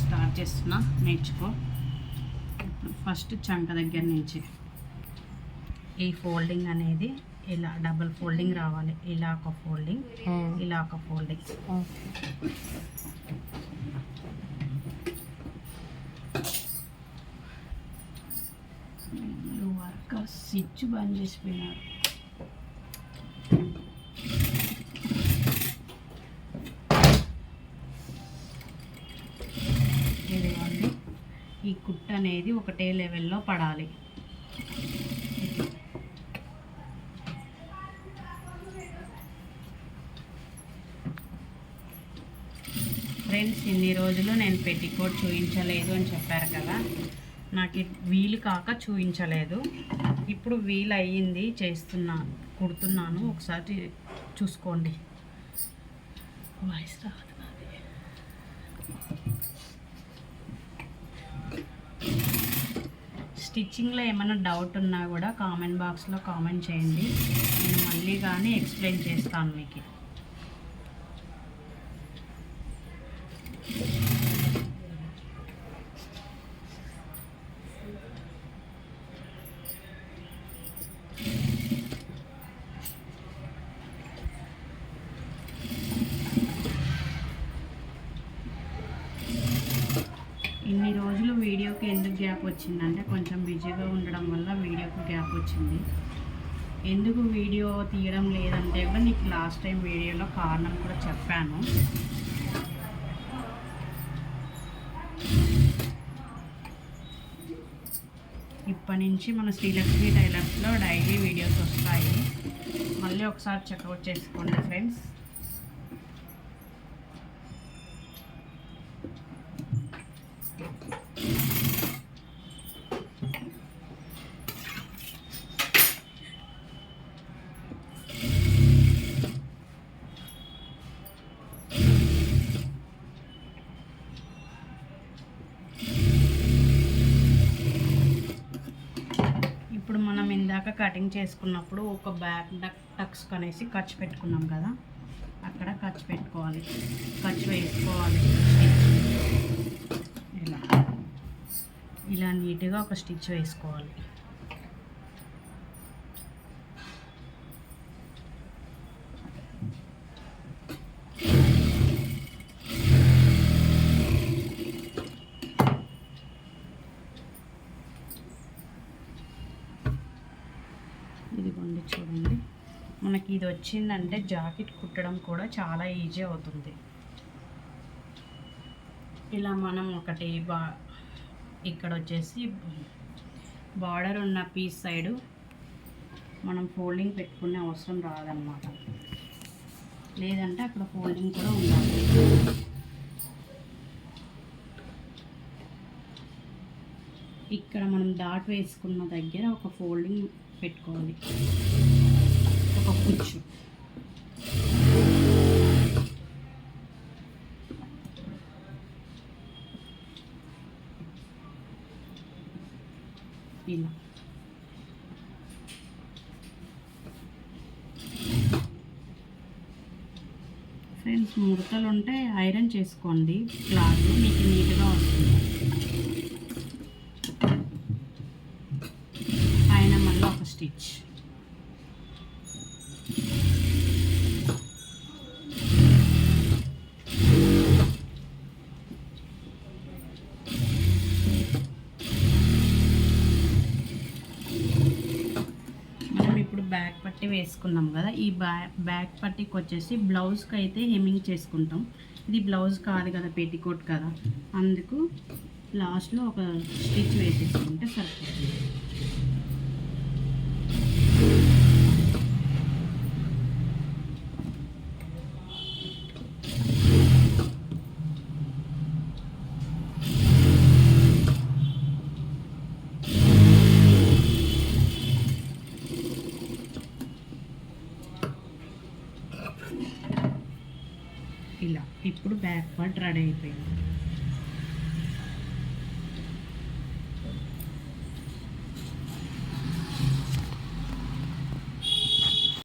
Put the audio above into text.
Start చేస్తున్నా, నేర్చుకో. First చంక దగ్గర నుంచి ఈ ఫోల్డింగ్ అనేది ఇలా డబుల్ ఫోల్డింగ్ రావాలి. ఇలా ఒక ఫోల్డింగ్, ఇలా ఒక ఫోల్డింగ్. వర్క్ స్విచ్ బంద్ చేసిపోయినారు. ఇదిగోండి, ఈ కుట్ట అనేది ఒకటే లెవెల్లో పడాలి. ఫ్రెండ్స్, ఇన్ని రోజులు నేను పెట్టికోట్ చూపించలేదు అని చెప్పారు కదా, నాకు వీలు కాక చూపించలేదు. ఇప్పుడు వీలు అయ్యింది, చేస్తున్నాను, కుడుతున్నాను. ఒకసారి చూసుకోండి. వాయిస్ రాదు. స్టిచ్చింగ్లో ఏమైనా డౌట్ ఉన్నా కూడా కామెంట్ బాక్స్లో కామెంట్ చేయండి. నేను మళ్ళీ కానీ ఎక్స్ప్లెయిన్ చేస్తాను మీకు. ఇన్ని రోజులు వీడియోకి ఎందుకు గ్యాప్ వచ్చిందంటే కొంచెం బిజీగా ఉండడం వల్ల వీడియోకి గ్యాప్ వచ్చింది. ఎందుకు వీడియో తీయడం లేదంటే కూడా నీకు లాస్ట్ టైం వీడియోలో కారణం కూడా చెప్పాను. ఇప్పటి నుంచి మన శ్రీలక్ష్మి టైలర్స్లో డైలీ వీడియోస్ వస్తాయి. మళ్ళీ ఒకసారి చెక్అవుట్ చేసుకోండి ఫ్రెండ్స్. ఇప్పుడు మనం ఇందాక కటింగ్ చేసుకున్నప్పుడు ఒక బ్యాక్ టక్స్ అనేసి ఖర్చు పెట్టుకున్నాం కదా, అక్కడ ఖర్చు పెట్టుకోవాలి, ఖర్చు వేసుకోవాలి. ఇలా నీట్గా ఒక స్టిచ్ వేసుకోవాలి. ఇదిగోండి, చూడండి, మనకి ఇది వచ్చిందంటే జాకెట్ కుట్టడం కూడా చాలా ఈజీ అవుతుంది. ఇలా మనం ఒకటి ఇక్కడ వచ్చేసి బార్డర్ ఉన్న పీస్ సైడు మనం ఫోల్డింగ్ పెట్టుకునే అవసరం రాదన్నమాట. లేదంటే అక్కడ ఫోల్డింగ్ కూడా ఉండాలి. ఇక్కడ మనం డాట్ వేసుకున్న దగ్గర ఒక ఫోల్డింగ్ పెట్టుకోవాలి, ఒక కుచ్చు. ఇలా ఫ్రెండ్స్, ముడతలు ఉంటే ఐరన్ చేసుకోండి, క్లాత్ మీకు నీట్గా వస్తుంది. పైన మళ్ళీ ఒక స్టిచ్. బ్యాక్ పట్టీ వేసుకున్నాం కదా, ఈ బ్యాక్ పట్టీకి వచ్చేసి బ్లౌజ్కి అయితే హెమ్మింగ్ చేసుకుంటాం. ఇది బ్లౌజ్ కాదు కదా, పెట్టికోట్ కదా, అందుకు లాస్ట్లో ఒక స్టిచ్ వేసేసుకుంటే సరిపోతుంది. ఇలా ఇప్పుడు బ్యాక్ పార్ట్ రెడీ అయిపోయింది.